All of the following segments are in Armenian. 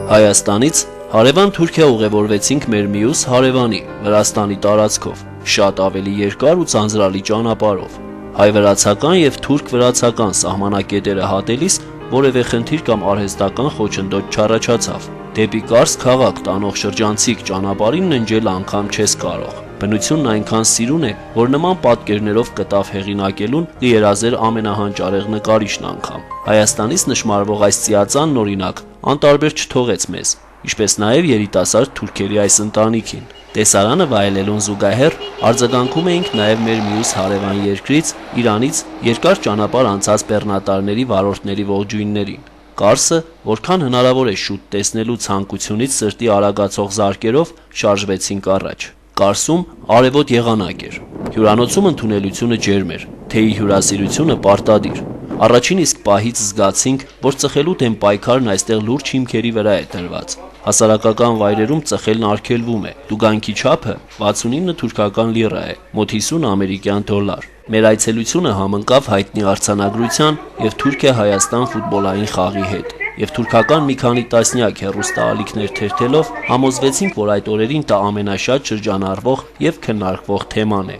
Հայաստանից հարևան Թուրքիա ուղևորվեցինք մեր մյուս հարևանի Վրաստանի տարածքով, շատ ավելի երկար ու ձանձրալի ճանապարհով։ Հայ-վրացական եւ թուրք-վրացական սահմանակետերը հատելիս որևէ խնդիր կամ արհեստական խոչընդոտ չառաջացավ։ Դեպի Կարս քաղաք տանող շրջանցիկ ճանապարհին ննջել անգամ չես կարող։ Բնությունն այնքան սիրուն է, որ նման պատկերներով կտավ հեղինակելուն կերազեր ամենահանճարեղ նկարիչն անգամ։ Հայաստանից նշмарվող այս ծիածանն օրինակ անտարբեր չթողեց մեզ, ինչպես նաև երիտասարդ թուրքերի այս ընտանիքին։ Տեսարանը վայելելուն զուգահեռ արձագանքում էինք նաև մեր մյուս հարևան երկրից, Իրանից երկար ճանապարհ անցած բեռնատարների վարորդների ողջույններին։ Կարսը, որքան հնարավոր է շուտ տեսնելու ցանկությունից սրտի արագացող զարկերով շարժվեցինք առաջ։ Կարսում արևոտ եղանակ էր։ Հյուրանոցում ընդունելությունը ջերմ էր, թեյի հյուրասիրությունը պարտադիր։ Առաջին իսկ պահից զգացինք, որ ծխելու դեմ պայքարն այստեղ լուրջ հիմքերի վրա է դրված։ Հասարակական վայրերում ծխելն արգելվում է։ Տուգանքի չափը 69 թուրքական լիրա է, մոտ 50 ամերիկյան դոլար։ Մեր այցելությունը համընկավ հայտնի արձանագրության եւ Թուրքիա-Հայաստան ֆուտբոլային խաղի հետ։ Եվ թուրքական մի քանի տասնյակ հեռուստաալիքներ թերթելով համոզվեցինք, որ այդ օրերին դա ամենաշատ շրջանառվող եւ քննարկվող թեման է։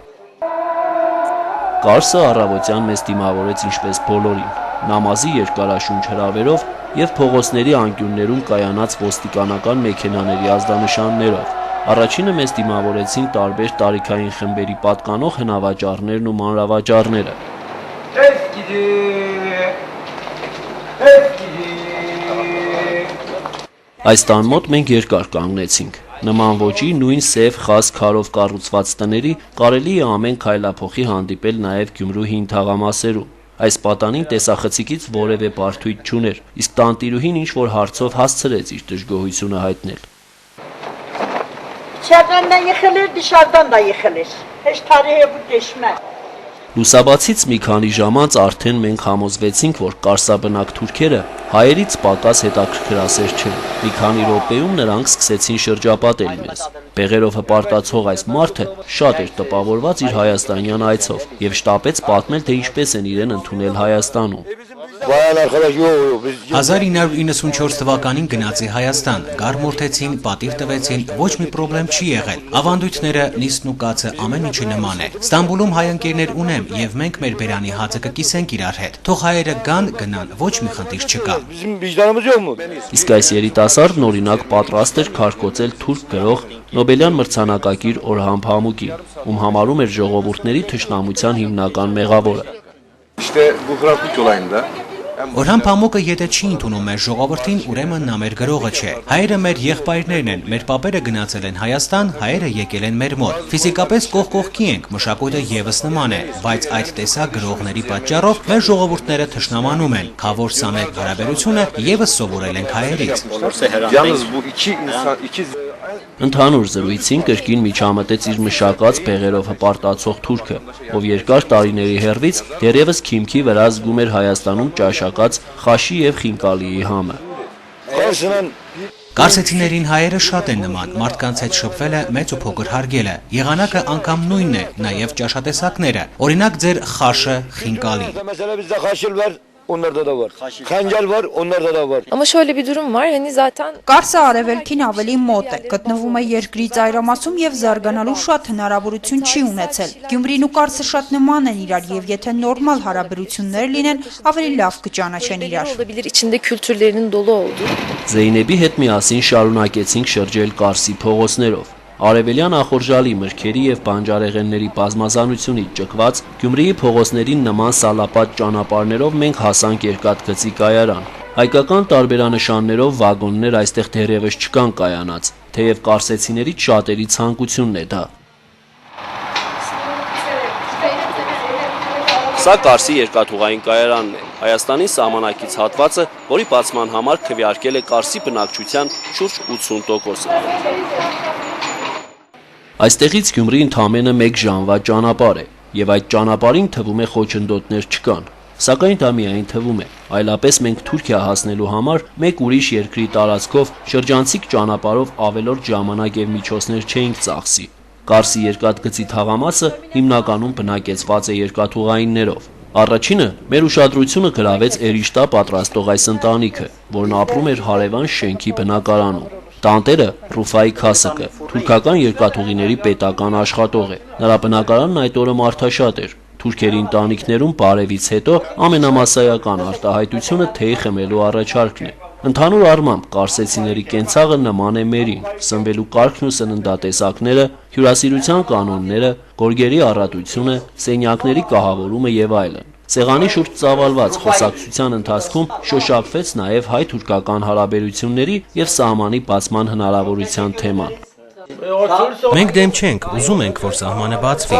Կարսը առավոտյան մեզ դիմավորեց ինչպես բոլորին, նամազի երկարաշունչ հրավերով եւ փողոցների անկյուններում կայանած ոստիկանական մեքենաների ազդանշաններով։ Առաջինը մեզ դիմավորեցին տարբեր տարիքային խմբերի պատկանող հնավաճառներն ու մանրավաճառները։ Այս տան մոտ մենք երկար կանգնեցինք։ Նման ոճի նույն սև խազ քարով կառուցված տների կարելի է ամեն քայլափոխի հանդիպել նաև Գյումրու հին թաղամասերում։ Այս պատանին տեսախցիկից որևէ բարդույթ չուներ, իսկ տանտիրուհին ինչ-որ հարցով հասցրեց իր դժգոհությունը հայտնել։ Լուսաբացից մի քանի ժամ անց արդեն մենք համոզվեցինք, որ կարսաբնակ թուրքերը հայերից պակաս հետաքրքրասեր չեն։ Մի քանի րոպեում նրանք սկսեցին շրջապատել մեզ։ Բեղերով հպարտացող այս մարդը շատ էր տպավորված իր հայաստանյան այցով եւ շտապեց պատմել, թե ինչպես են իրեն ընդունել Հայաստանում։ 1994 թվականին գնացի Հայաստան, գարմորթեցին, պատիվ տվեցին, ոչ մի պրոբլեմ չի եղել։ Ավանդույթները, նիստն ու կացը ամեն ինչը նման է։ Ստամբուլում հայ ընկերներ ունեմ եւ մենք մեր բերանի հացը կկիսենք իրար հետ։ Թող հայերը գնան, ոչ մի խնդիր չկա։ Իսկ այս երիտասարդն օրինակ պատրաստ էր քարկոծել թուրք գրող Նոբելյան մրցանակակիր Օրհան Փամուկին, ում համարում էր ժողովուրդների թշնամության հիմնական մեղավորը։ Օրհան Փամուկը եթե չի ընդունում մեր ժողովրդին, ուրեմն նա մեր գրողը չէ։ Հայերը մեր եղբայրներն են, մեր պապերը գնացել են Հայաստան, հայերը եկել են մեր մոտ։ Ֆիզիկապես կողք կողքի ենք, մշակույթը եւս նման է, բայց այդ տեսակ գրողների պատճառով մեր ժողովուրդները թշնամանում են։ Խավոր սամեկ հարաբերությունը եւս սովորել ենք հայերից։ Ընդհանուր զրույցին կրկին միջամտեց իր մշակած բեղերով հպարտացող թուրքը, ով երկար տարիների հեռվից դեռևս քիմքի վրա զգում էր Հայաստանում ճաշակած խաշի եւ խինկալիի համը։ Կարսեցիներին հայերը շատ են նման, մարդկանց հետ շփվելը մեծ ու փոքր հարգելը։ Եղանակը անգամ նույնն է, նաեւ ճաշատեսակները։ Օրինակ ձեր խաշը, խինկալի։ Onlarda da var. Xəncəl var, onlarda da var. Ama şöyle bir durum var, hani zaten Կարսը արևելքին ավելի մոտ է, գտնվում է երկրի ծայրամասում եւ զարգանալու շատ հնարավորություն չի ունեցել։ Գյումրին ու Կարսը շատ նման են իրար եւ եթե նորմալ հարաբերություններ լինեն, ավելի լավ կճանաչեն իրար։ olabilir içinde kültürlerinin dolu olduğu. Զեյնեբի հետ միասին շարունակեցինք շրջել Կարսի փողոցներով։ Արևելյան ախորժալի մրգերի եւ բանջարեղենների բազմազանությունից ճկված Գյումրիի փողոցներին նման սալապատ ճանապարհներով մենք հասանք երկաթգծի կայարան։ Հայկական տարբերանշաններով վագոններ այստեղ դեռևս չկան կայանած, թեև կարսեցիներից շատերի ցանկությունն է դա։ Սա Կարսի երկաթուղային կայարանն է, Հայաստանի սահմանակից հատվածը, որի բացման համար քվեարկել է Կարսի բնակչության շուրջ 80%-ը։ Այստեղից Գյումրի ընդամենը 1 ժամվա ճանապարհ է, եւ այդ ճանապարհին թվում է խոչընդոտներ չկան, սակայն դա միայն թվում է, այլապես մենք Թուրքիա հասնելու համար մեկ ուրիշ երկրի տարածքով շրջանցիկ ճանապարհով ավելորդ ժամանակ եւ միջոցներ չէինք ծախսի։ Կարսի երկաթգծի թաղամասը հիմնականում բնակեցված է երկաթուղայիններով։ Առաջինը մեր ուշադրությունը գրավեց Էրիշտա պատրաստող այս ընտանիքը, որն ապրում էր հարևան շենքի բնակարանում։ Տանտերը Ռուֆայի Քասակը թուրքական երկաթուղիների պետական աշխատող է։ Նրա բնակարանն այդ օրը մարդաշատ էր։ Թուրքերի ընտանիքներում բարևից հետո ամենամասսայական արտահայտությունը թեյ խմելու առաջարկն է։ Ընդհանուր առմամբ կարսեցիների կենցաղը նման է մերին, սնվելու կարգն ու սննդատեսակները, հյուրասիրության կանոնները, գորգերի առատությունը, սենյակների կահավորումը եւ այլն։ Սեղանի շուրջ ծավալված խոսակցության ընթացքում շոշափվեց նաև հայ-թուրքական հարաբերությունների եւ սահմանի բացման հնարավորության թեման։ Մենք դեմ չենք, ուզում ենք, որ սահմանը բացվի։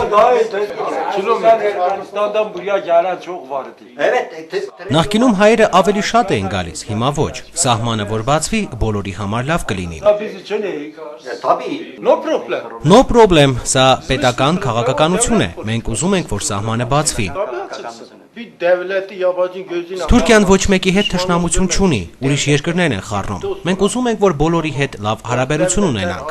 Նախկինում հայերը ավելի շատ էին գալիս, հիմա ոչ։ Սահմանը որ բացվի, բոլորի համար լավ կլինի։ No problem, սա պետական քաղաքականություն է։ Մենք ուզում ենք, որ սահմանը բացվի։ Թուրքիան ոչ մեկի հետ թշնամություն չունի, ուրիշ երկրներ են խառնում։ Մենք ուզում ենք, որ բոլորի հետ լավ հարաբերություն ունենանք։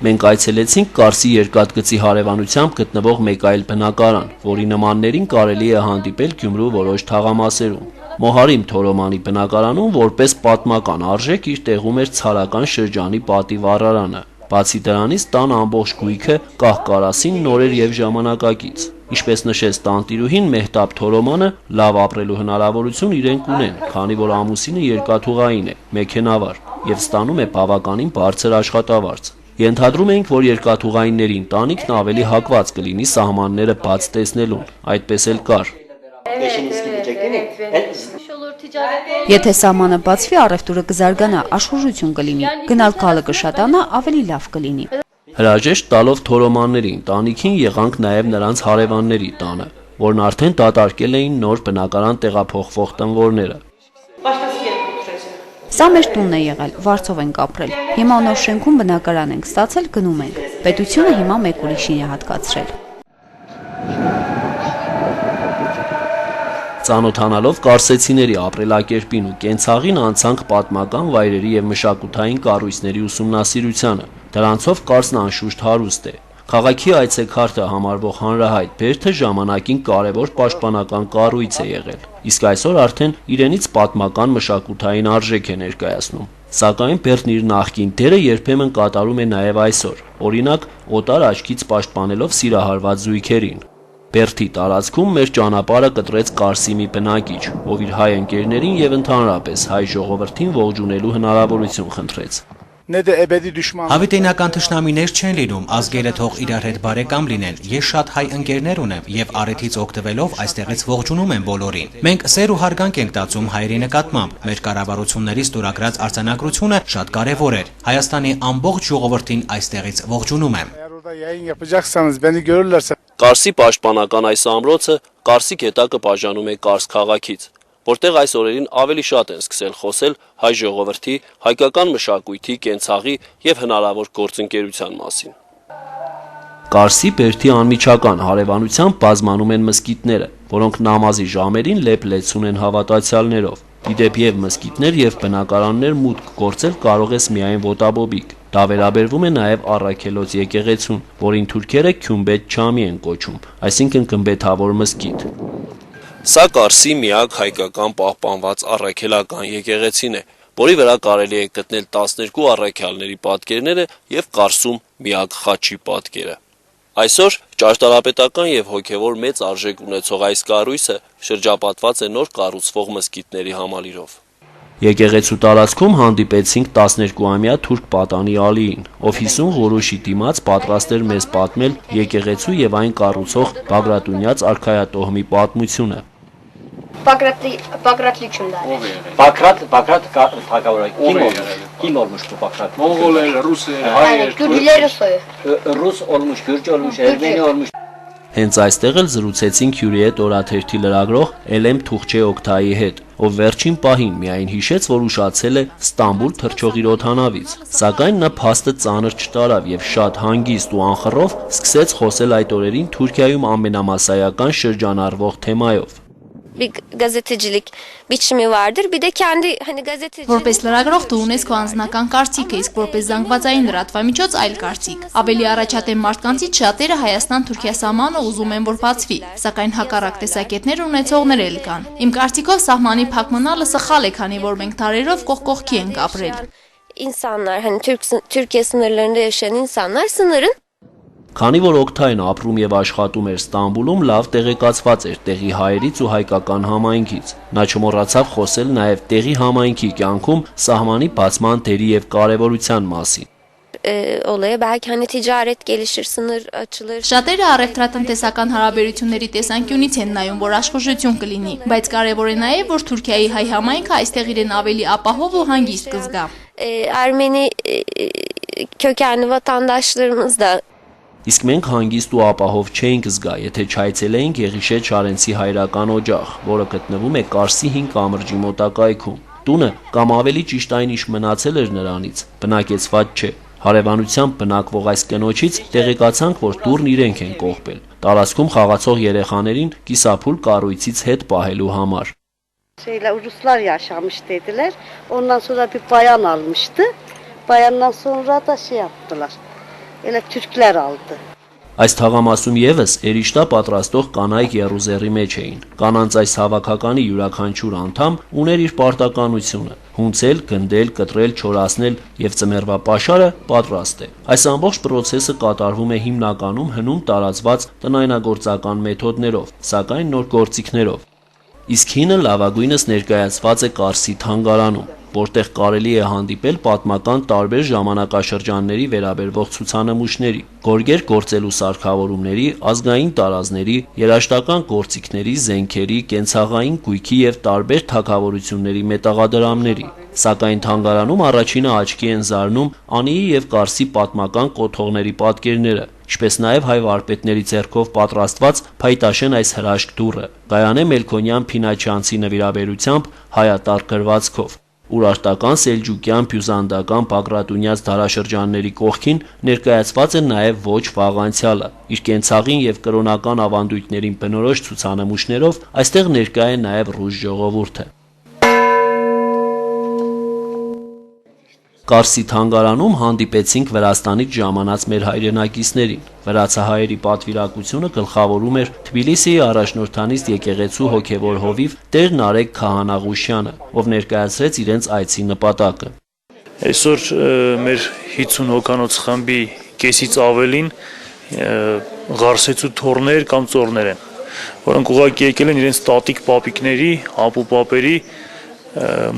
Մենք այցելեցինք Կարսի երկաթգծի հարևանությամբ գտնվող մեկ այլ բնակարան, որի նմաններին կարելի է հանդիպել Գյումրու որոշ թաղամասերում։ Մոհարիմ Թորոմանի բնակարանում որպես պատմական արժեք իր տեղում էր ցարական շրջանի պատի վառարանը։ Բացի դրանից տան ամբողջ գույքը կահ-կարասին նոր էր եւ ժամանակակից։ Ինչպես նշեց տանտիրուհին Մեհտաբ Թորոմանը, լավ ապրելու հնարավորություն իրենք ունեն, քանի որ ամուսինը երկաթուղային է, մեքենավար եւ ստանում է բավականին բարձր աշխատավարձ։ Ենթադրում էինք, որ երկաթուղայինների ընտանիքն ավելի հակված կլինի սահմանները բաց տեսնելուն, այդպես էլ կար։ Եթե սահմանը բացվի, առևտուրը կզարգանա, աշխուժություն կլինի, գնալ գալը կշատանա, ավելի լավ կլինի։ Հրաժեշտ տալով Թորոմանների ընտանիքին եղանք նաև նրանց հարևանների տանը, որն արդեն դատարկել էին նոր բնակարան տեղափոխվող տնօրները։ Սա մեր տունն է եղել, վարձով ենք ապրել։ Հիմա նոր շենքում բնակարան ենք ստացել, գնում ենք։ Պետությունը հիմա մեկ ուրիշին է հատկացրել։ Ծանոթանալով կարսեցիների ապրելակերպին ու կենցաղին անցանք պատմական վայրերի եւ մշակութային կառույցների ուսումնասիրությանը։ Դրանցով Կարսն անշուշտ հարուստ է։ Քաղաքի այցեքարտը համարվող հանրահայտ բերդը ժամանակին կարևոր պաշտպանական կառույց է եղել, իսկ այսօր արդեն իրենից պատմական մշակութային արժեք է ներկայացնում։ Սակայն բերդն իր նախկին դերը երբեմն կատարում է նաև այսօր, օրինակ օտար աչքից պաշտպանելով սիրահարված զույգերին։ Բերդի տարածքում մեր ճանապարհը կտրեց Կարսի մի բնակիչ, ով իր հայ ընկերներին եւ ընդհանրապես հայ ժողովրդին ողջունելու հնարավորություն խնդրեց։ Հավիտենական թշնամիներ չեն լինում, ազգերը թող իրար հետ բարեկամ լինեն։ Ես շատ հայ ընկերներ ունեմ եւ առիթից օգտվելով այստեղից ողջունում եմ բոլորին։ Մենք սեր ու հարգանք ենք տածում հայերի նկատմամբ։ Մեր կառավարությունների ստորագրած արձանագրությունը շատ կարեւոր էր։ Հայաստանի ամբողջ ժողովրդին այստեղից ողջունում եմ։ Կարսի պաշտպանական այս ամրոցը Կարսի գետակը բաժանում է Կարս քաղաքից, որտեղ այս օրերին ավելի շատ են սկսել խոսել հայ ժողովրդի, հայկական մշակույթի, կենցաղի եւ հնարավոր գործընկերության մասին։ Կարսի բերդի անմիջական հարևանությամբ բազմանում են մզկիթները, որոնք նամազի ժամերին լեփ-լեցուն են հավատացյալներով։ Իդեպ եւ մզկիթներ եւ բնակարաններ մուտք գործել կարող ես միայն ոտաբոբիկ։ Դա վերաբերվում է նաև Առաքելոց եկեղեցուն, որին թուրքերը Քյումբեթ Չամի են կոչում, այսինքն գմբեթավոր մզկիթ։ Սա Կարսի միակ հայկական պահպանված առաքելական եկեղեցին է, որի վրա կարելի է գտնել 12 առաքյալների պատկերները եւ Կարսում միակ խաչի պատկերը։ Այսօր ճարտարապետական եւ հոգեվոր մեծ արժեք ունեցող այս կառույցը շրջապատված է նոր կառուցվող մզկիթների համալիրով։ Եկեղեցու տարածքում հանդիպեցինք 12-ամյա թուրք պատանի Ալիին, ով 50 ղորոշի դիմաց պատրաստ էր մեզ պատմել եկեղեցու եւ այն կառուցող Բագրատունյաց արքայատոհմի պատմությունը։ Բագրատ լիչումն է։ Բագրատ թագավորը kim olmuş bu Bagrat? Mongoler, Ruslar, hayır. Gürcüler soyu. Rus olmuş, Gürcü olmuş, Ermeni olmuş. Հենց այստեղ էլ զրուցեցինք հյուրի հետ օրաթերթի լրագրող Էլեմ Թուղչե Օկտայի հետ, ով վերջին պահին միայն հիշեց, որ ուշացել է Ստամբուլ թռչող իր օդանավից, սակայն նա փաստը ծանր չտարավ եւ շատ հանգիստ ու անխռով սկսեց խոսել այդ օրերին Թուրքիայում ամենամասսայական շրջանառվող թեմայով։ bir gazetecilik biçimi vardır. Bir de kendi hani gazetecilik... Որպես լրագրող դու ունես քո անձնական կարծիքը, իսկ որպես զանգվածային լրատվամիջոց այլ կարծիք։ Ավելի առաջադեմ մարդկանցից շատերը Հայաստան-Թուրքիա սահմանը ուզում են որ բացվի, սակայն հակառակ տեսակետներ ունեցողներ էլ կան։ Իմ կարծիքով սահմանի փակմնալը սխալ է, քանի որ մենք տարերով կողք կողքի ենք ապրել։ İnsanlar hani Türkiye sınırlarında yaşayan insanlar sınırın Քանի որ Օքթային ապրում եւ աշխատում էր Ստամբուլում, լավ տեղեկացված էր տեղի հայերից ու հայկական համայնքից։ Նա չմոռացավ խոսել նաեւ տեղի համայնքի կյանքում սահմանի բացման դերի եւ կարեւորության մասին։ Olaya belki hani ticaret gelişir, sınır açılır. Շատերը առևտրատնտեսական հարաբերությունների տեսանկյունից են նայում, որ աշխուժություն կլինի, բայց կարևոր է նաեւ, որ Թուրքիայի հայ համայնքը այստեղ իրեն ավելի ապահով ու հանգիստ կզգա։ Ermeni kökenli vatandaşlarımız da Իսկ մենք հանգիստ ու ապահով չէինք զգա, եթե չայցելեինք Եղիշե Չարենցի հայրական օջախ, որը գտնվում է Կարսի 5 կամրջի մոտակայքում։ Տունը կամ ավելի ճիշտ այն ինչ մնացել էր նրանից, բնակեցված չէ։ Հարևանությամբ բնակվող այս կնոջից տեղեկացանք, որ դուրն իրենք են կողպել։ Տարածքում խաղացող երեխաներին կիսափուլ կառույցից հետ պահելու համար։ Ruslar yaşamış dediler. Ondan sonra bir bayan almıştı. Bayandan sonra da şey yaptılar. Elə türklər aldı. Այս թաղամասում եւս երիշտա պատրաստող կանայք Եռուզեռի մեջ էին։ Կանանց այս հավաքականի յուրաքանչյուր անդամ ուներ իր պարտականությունը՝ հունցել, գնդել, կտրել, չորացնել եւ ծմերվա պաշարը պատրաստ է։ Այս ամբողջ process-ը կատարվում է հիմնականում հնում տարածված տնայնագործական մեթոդներով, սակայն նոր գործիքներով։ Իսկ հինը լավագույնս ներկայացված է Կարսի թանգարանում, որտեղ կարելի է հանդիպել պատմական տարբեր ժամանակաշրջանների վերաբերվող ցուցանմուշների, գորգեր գործելու սարքավորումների, ազգային տարազների, երաժշտական գործիքների, զենքերի, կենցաղային գույքի եւ տարբեր թագավորությունների մետաղադրամների։ Սակայն թանգարանում առաջինը աչքի են զարնում Անիի եւ Կարսի պատմական կոթողների պատկերները, ինչպես նաեւ հայ վարպետների ձեռքով պատրաստված փայտաշեն այս հրաշք դուռը, Գայանե Մելքոնյան Փինաչյանցի նվիրաբերությամբ հայատառ գրվածքով։ Ուրարտական, սելջուկյան, բյուզանդական, բագրատունյաց դարաշրջանների կողքին ներկայացված է նաև ոչ վաղ անցյալը։ Իր կենցաղին եւ կրոնական ավանդույթներին բնորոշ ցուցանմուշներով այստեղ ներկա է նաև ռուս ժողովուրդը։ Կարսի թանգարանում հանդիպեցինք Վրաստանից ժամանած մեր հայրենակիցներին։ Վրացահայերի պատվիրակությունը գլխավորում էր Թբիլիսիի առաջնորդանիստ եկեղեցու հոգևոր հովիվ Տեր Նարեկ Քահանաղուշյանը, ով ներկայացրեց իրենց այցի նպատակը։ Այսօր մեր 50 հոգանոց խմբի կեսից ավելին ղարսեցու թորներ կամ ծորներ են, որոնք ուղղակի եկել են իրենց տատիկ պապիկների, ապուպապերի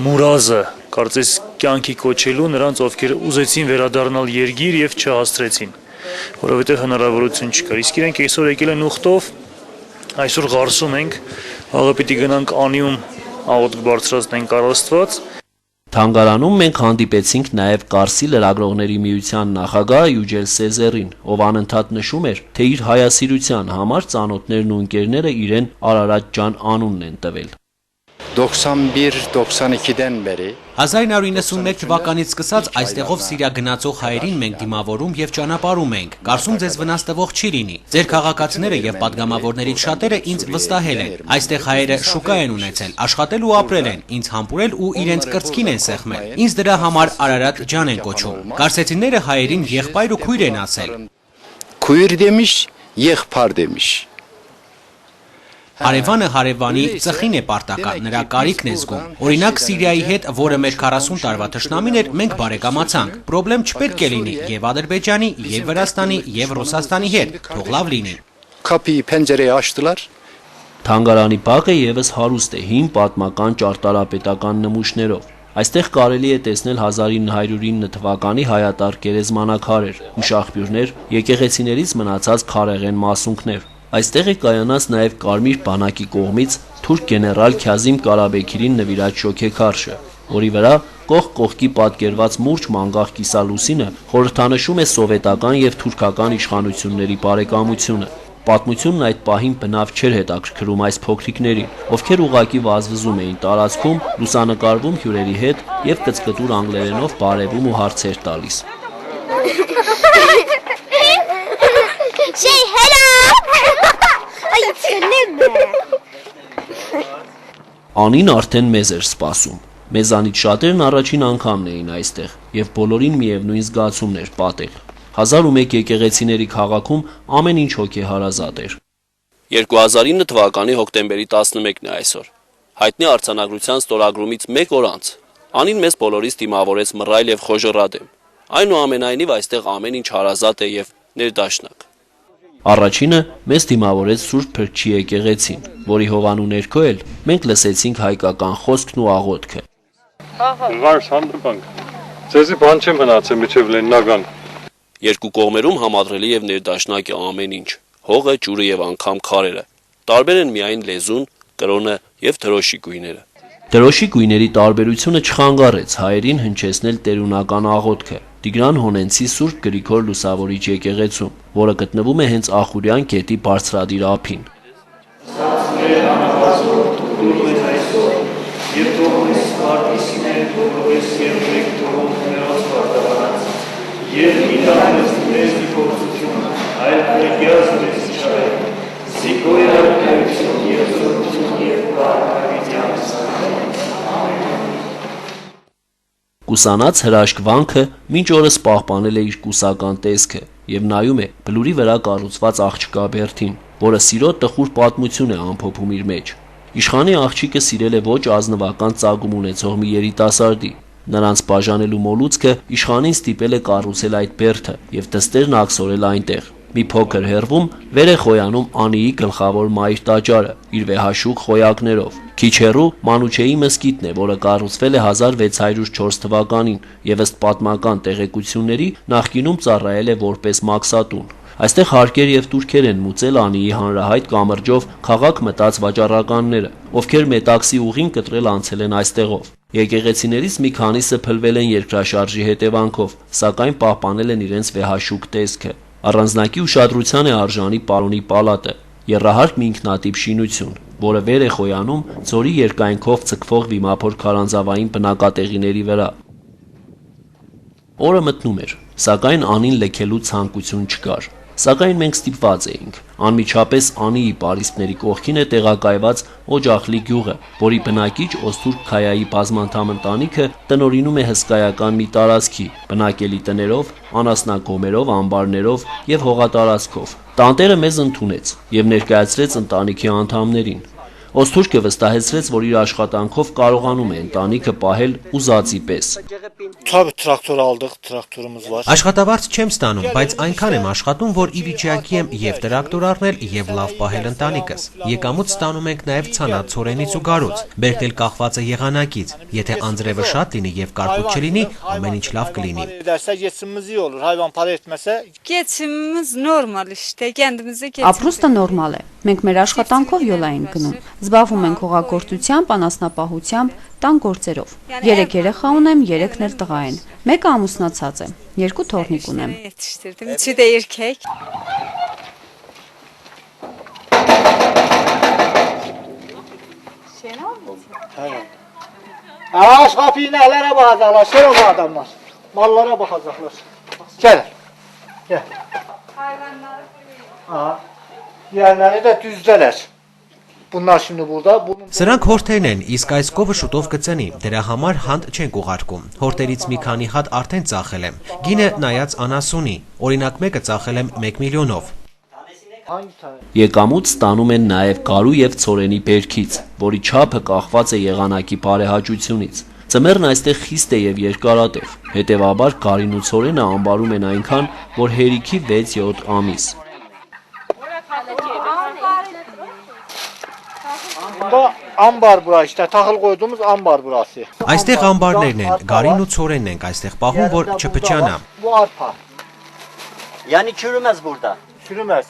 մուրազը կարծես կյանքի կոչելու նրանց, ովքեր ուզեցին վերադառնալ երգիր եւ չհասցրեցին, որովհետեւ հնարավորություն չկար։ Իսկ իրենք այսօր եկել են ուխտով, այսօր ղարսում ենք, աղա պիտի գնանք Անիում աղոթք բարձրացնենք առ Աստված։ Թանգարանում մենք հանդիպեցինք նաև Կարսի լրագրողների միության նախագահ Յուջել Սեզերին, ով անընդհատ նշում էր, թե իր հայասիրության համար ծանոթներն ու ընկերները իրեն Արարատ ջան անունն են տվել։ 91-92-դեն բերի 1991 թվականից սկսած այստեղով Սիրիա գնացող հայերին մենք դիմավորում եւ ճանապարհում ենք։ Կարծում ձեզ վնաս տվող չի լինի։ Ձեր քաղաքացիները եւ падգամավորներից շատերը ինձ վստահել են։ Այստեղ հայերը շուկա են ունեցել, աշխատել ու ապրել են, ինձ համբուրել ու իրենց կրծքին են սեղմել։ Ինձ դրա համար Արարատ ջան են կոչում։ Կարսեցիները հայերին եղբայր ու քույր են ասել։ Քույր դեմիշ, եղբայր դեմիշ։ Հարևանը հարևանի ծխին է պարտական, նրա կարիքն է զգում։ Օրինակ Սիրիայի հետ, որը մեր 40 տարվա թշնամին էր, մենք բարեկամացանք։ Պրոբլեմ չպետք է լինի եւ Ադրբեջանի, եւ Վրաստանի, եւ Ռուսաստանի հետ, թող լավ լինի։ Կապի փենջերը աշտլար։ Թանգարանի բակը եւս հարուստ է հին պատմական ճարտարապետական նմուշներով։ Այստեղ կարելի է տեսնել 1909 թվականի հայատառ գերեզմանակարեր, հուշաղբյուրներ, եկեղեցիներից մնացած քարեղեն մասունքներ։ Այստեղ է կայանած նաև Կարմիր բանակի կողմից թուրք գեներալ Քազիմ Կարաբեքիրին նվիրած շոգեքարշը, որի վրա կողք կողքի պատկերված մուրճ մանգաղ կիսալուսինը խորհրդանշում է սովետական եւ թուրքական իշխանությունների բարեկամությունը։ Պատմությունն այդ պահին բնավ չէր հետաքրքրում այս փոքրիկներին, ովքեր ուղակի վազվզում էին տարածքում, լուսանկարվում հյուրերի հետ եւ կծկտուր անգլերենով բարևում ու հարցեր տալիս։ Say hello! Ay, it's Անին արդեն մեզ էր սպասում։ Մեզանից շատերն առաջին անգամն էին այստեղ, եւ բոլորին միևնույն զգացումն էր պատել։ 1001 եկեղեցիների քաղաքում ամեն ինչ հոգեհարազատ էր։ 2009 թվականի հոկտեմբերի 11-ն է այսօր։ Հայտնի արձանագրության ստորագրումից 1 օր անց Անին մեզ բոլորից դիմավորեց մռայլ եւ խոժոռադեմ։ Այնուամենայնիվ այստեղ ամեն ինչ հարազատ է եւ ներդաշնակ։ Առաջինը մեզ դիմավորեց Սուրբ Փրկչի եկեղեցին, որի հովանու ներքո էլ մենք լսեցինք հայկական խոսքն ու աղոթքը։ Վարս հանդիպանք։ Ձեզի բան չեմ մնացել միջև Լեննագան։ Երկու կողմերում համադրելի եւ ներդաշնակ է ամեն ինչ՝ հողը, ջուրը եւ անգամ քարերը։ Տարբեր են միայն լեզուն, կրոնը եւ դրոշի գույները։ Դրոշի գույների տարբերությունը չխանգարեց հայերին հնչեցնել տերունական աղոթքը Տիգրան Հոնենցի Սուրբ Գրիգոր Լուսավորիչ եկեղեցում, որը գտնվում է հենց Ախուրյան գետի բարձրադիր ափին։ Կուսանած հրաշք վանքը մինչ օրս պահպանել է իր կուսական տեսքը եւ նայում է բլուրի վրա կառուցված աղջկա բերդին, որը սիրո տխուր պատմություն է ամփոփում իր մեջ։ Իշխանի աղջիկը սիրել է ոչ ազնվական ծագում ունեցող մի երիտասարդի։ Նրանց բաժանելու մոլուցքը իշխանին ստիպել է կառուցել այդ բերդը եւ դստերն աքսորել այնտեղ։ Մի փոքր հեռվում վեր է խոյանում Անիի գլխավոր մայր տաճարը իր վեհաշուկ խոյակներով։ Քիչ հեռու Մանուչեի մզկիթն է, որը կառուցվել է 1604 թվականին եւ ըստ պատմական տեղեկությունների նախկինում ծառայել է որպես մաքսատուն։ Այստեղ հարկեր եւ տուրքեր են մուծել Անիի հանրահայտ կամրջով քաղաք մտած վաճառականները, ովքեր մետաքսի ուղին կտրել անցել են այստեղով։ Եկեղեցիներից մի քանիսը փլվել են երկրաշարժի հետևանքով, սակայն պահպանել են իրենց վեհաշուկ տեսքը։ Առանձնակի ուշադրության է արժանի Պարոնի պալատը, եռահարկ մի ինքնատիպ շինություն, որը վեր է խոյանում ձորի երկայնքով ցկվող վիմափոր քարանձավային բնակատեղիների վրա։ Օրը մտնում էր, սակայն Անին լքելու ցանկություն չկար։ Սակայն մենք ստիպված էինք։ Անմիջապես Անիի պարիսպների կողքին է տեղակայված Օջախլի գյուղը, որի բնակիչ Օսթուրք Քայայի բազմանդամ ընտանիքը տնօրինում է հսկայական մի տարածքի, բնակելի տներով, անասնագոմերով, ամբարներով եւ հողատարածքով։ Տանտերը մեզ ընդունեց եւ ներկայացրեց ընտանիքի անդամներին։ Օսթուրքը վստահեցրեց, որ իր աշխատանքով կարողանում է ընտանիքը պահել ուզածի պես։ Տրակտոր ալդıq, տրակտորumuz var։ Աշխատավարձ չեմ ստանում, բայց այնքան եմ աշխատում, որ ի վիճակի եմ եւ տրակտոր առնել եւ լավ պահել ընտանիքս։ Եկամուտ ստանում ենք նաեւ ցանած ցորենից ու գարուց։ Բերդել կախված է եղանակից։ Եթե անձրևը շատ լինի եւ կարկուտ չլինի, ամեն ինչ լավ կլինի։ Geçimimiz normal işte, kendimize Ապրուստը նորմալ է։ Մենք մեր աշխատանքով յոլա ենք գնում։ Զբաղվում ենք հողագործությամբ, անասնապահությամբ, տան գործերով։ 3 երեխա ունեմ, 3-ն էլ տղա են։ Մեկը ամուսնացած է, 2 թոռնիկ ունեմ։ Yetiştirdim. Üçü de erkek. Aç kapıyı nehlere bakacaklar, şey o adamlar. Mallara bakacaklar. Gel. Gel. Aha. Diğerleri de düzdeler. Bunlar şimdi burada. Սրանք հորթերն են, իսկ այս կովը շուտով կծնի։ Դրա համար հանդ չենք ուղարկում։ Հորթերից մի քանի հատ արդեն ծախել եմ։ Գինը նայած անասունի։ Օրինակ մեկը ծախել եմ 1 միլիոնով։ Եկամուտ ստանում են նաև գարու եւ ցորենի բերքից, որի չափը կախված է եղանակի բարեհաճությունից։ Ձմեռն այստեղ խիստ է եւ երկարատև։ Հետևաբար գարին ու ցորենը ամբարում են այնքան, որ հերիքի 6-7 ամիս։ Ambar bura işte, taxıl koyduğumuz ambar burası. Այստեղ ամբարներն են, գարին ու ցորենն ենք այստեղ պահում, որ չփչանա։ Bu arpa. Yani çürümez burada. Çürümez.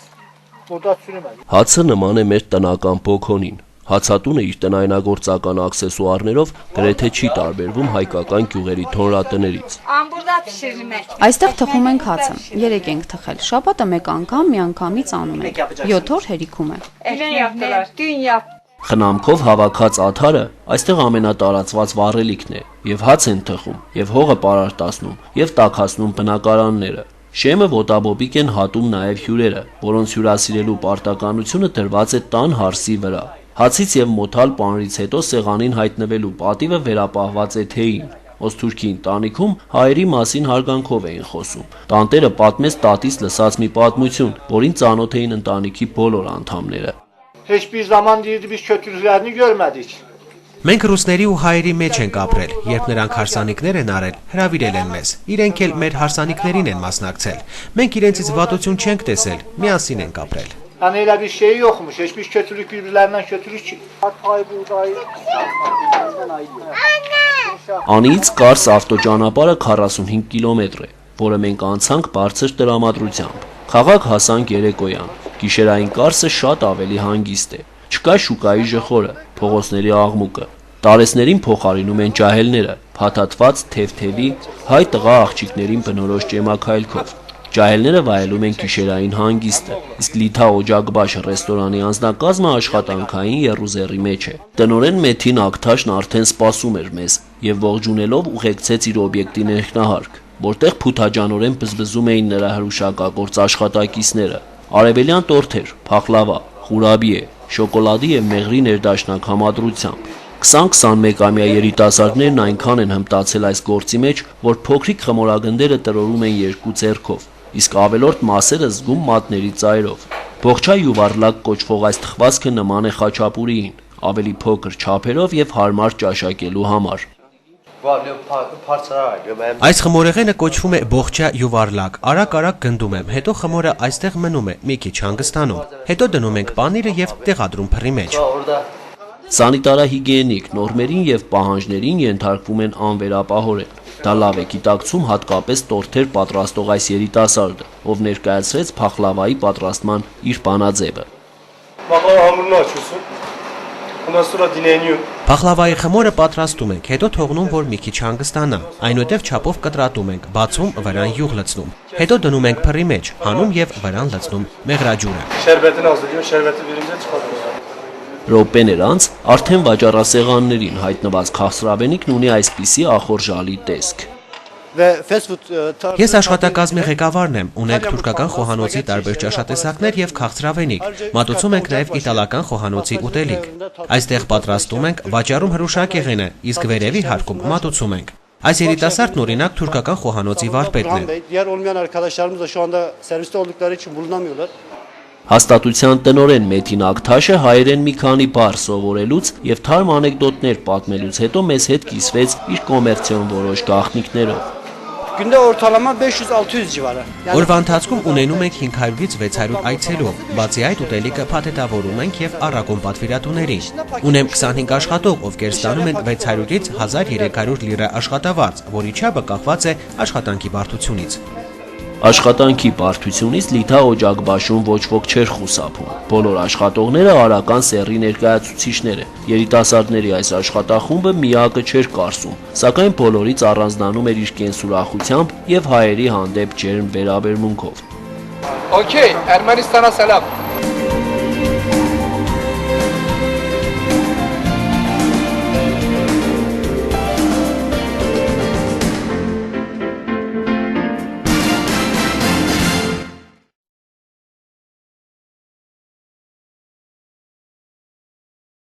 Burada çürümez. Հացը նման է մեր տնական բոքոնին։ Հացատունը իր տնայնագործական աքսեսուարներով գրեթե չի տարբերվում հայկական գյուղերի թոնրատներից։ Ամբուրդա pişirilmek. Այստեղ թխում ենք հացը։ 3 ենք թխել։ Շաբաթը մեկ անգամ միանգամից անում ենք։ 7 օր հերիքում է։ Ne yaptılar? Dün yaptılar. Խնամքով հավաքած աթարը այստեղ ամենատարածված վառելիքն է, եւ հաց են թխում, եւ հողը պարարտացնում, եւ տաքացնում բնակարանները։ Շեմը ոտաբոբիկ են հատում նաեւ հյուրերը, որոնց հյուրասիրելու պարտականությունը դրված է տան հարսի վրա։ Հացից եւ մոթալ պանրից հետո սեղանին հայտնվելու պատիվը վերապահված է թեին։ Օսթուրքի ընտանիքում հայերի մասին հարգանքով էին խոսում։ Տանտերը պատմեց տատից լսած մի պատմություն, որին ծանոթ էին ընտանիքի բոլոր անդամները։ Hiçbir zaman deyirdi biz kötülüklerini görmedik. Մենք ռուսների ու հայերի մեջ ենք ապրել, երբ նրանք հարսանիքներ են արել, հրավիրել են մեզ, իրենք էլ մեր հարսանիքներին են մասնակցել, մենք իրենցից վատություն չենք տեսել, միասին ենք ապրել։ Yani öyle bir şey yokmuş, hiçbir kötülük birbirlerinden kötülük. Անիից Կարս ավտոճանապարհը 45 կիլոմետր է, որը մենք անցանք բարձր տրամադրությամբ։ Խաղաղ հասանք երեկոյան։ Գիշերային Կարսը շատ ավելի հանգիստ է։ Չկա շուկայի ժխորը, փողոցների աղմուկը։ Տարեսներին փոխարինում են ջահելները, փաթաթված թեթևի հայ տղա աղջիկներին բնորոշ ճեմաքայլքով։ Ջահելները վայելում են գիշերային հանգիստը, իսկ Լիթա օջակբաշ ռեստորանի անձնակազմը աշխատանքային եռուզեռի մեջ է։ Տնօրեն Մեթին Ակթաշն արդեն սպասում էր մեզ եւ ողջունելով ուղեկցեց իր օբյեկտի ներքնահարկ, որտեղ փութաջանորեն բզբզում էին նրա հրուշակագործ աշխատակիցները։ Արևելյան տորթեր, փախլավա, խուրաբիե, շոկոլադի եւ մեղրի ներդաշնակ համադրությամբ։ 20-21-ամյա երիտասարդներն այնքան են հմտացել այս գործի մեջ, որ փոքրիկ խմորագնդերը տրորում են երկու ձեռքով, իսկ ավելորդ մասերը զգում մատների ծայրով։ Բողջա յուվարլակ կոչվող այս թխվածքը նման է խաչապուրիին, ավելի փոքր չափերով եւ հարմար ճաշակելու համար։ Այս խմորեղենը կոչվում է բողջա յուվարլակ, արագ գնդում եմ, հետո խմորը այստեղ մնում է, մի քիչ հանգստանում, հետո դնում ենք պանիրը եւ տեղադրում փռի մեջ։ Սանիտարահիգիենիկ նորմերին եւ պահանջներին ենթարկվում են անվերապահորեն։ Դա լավ է գիտակցում հատկապես տորթեր պատրաստող այս երիտասարդը, ով ներկայացրեց փախլավայի պատրաստման իր բանաձևը։ Փախլավայի խմորը պատրաստում ենք, հետո թողնում, որ մի քիչ հանգստանա, այնուհետև չափով կտրատում ենք, բացում, վրան յուղ լցնում, հետո դնում ենք փռի մեջ, հանում եւ վրան լցնում մեղրաջուրը։ Րոպեներ անց արդեն վաճառասեղաններին հայտնված քաղցրավենիքն ունի այսպիսի ախորժալի տեսք։ Ես աշխատակազմի ղեկավարն եմ, ունենք թուրքական խոհանոցի տարբեր ճաշատեսակներ եւ քաղցրավենիք, մատուցում ենք նաեւ իտալական խոհանոցի ուտելիք։ Այստեղ պատրաստում ենք, վաճառում հրուշակեղենը, իսկ վերևի հարկում մատուցում ենք։ Այս երիտասարդն օրինակ թուրքական խոհանոցի վարպետն է։ Հաստատության տնօրեն Մեթին Ակթաշը հայերեն մի քանի բառ սովորելուց եւ թարմ անեկդոտներ պատմելուց հետո մեզ հետ կիսվեց իր կոմերցիոն որոշ գաղտնիքներով։ Günde ortalama 500-600 civarı. Օրվա ընթացքում ունենում ենք 500-ից 600 այցելու, բացի այդ ուտելիքը փաթեթավորում ենք եւ առաքում պատվիրատուներին։ Ունեմ 25 աշխատող, ովքեր ստանում են 600-ից 1300 լիրա աշխատավարձ, որի չափը կախված է աշխատանքի բարդությունից։ Աշխատանքի բարդությունից Լիթա օջակբաշում ոչ ոք չէր խուսափում։ Բոլոր աշխատողները արական սեռի ներկայացուցիչներ են։ Երիտասարդների այս աշխատախումբը միակը չէր կարծում, սակայն բոլորից առանձնանում էր իր կենսուրախությամբ եւ հայերի հանդեպ ջերմ վերաբերմունքով։ Okay, Ermenistan'a selam.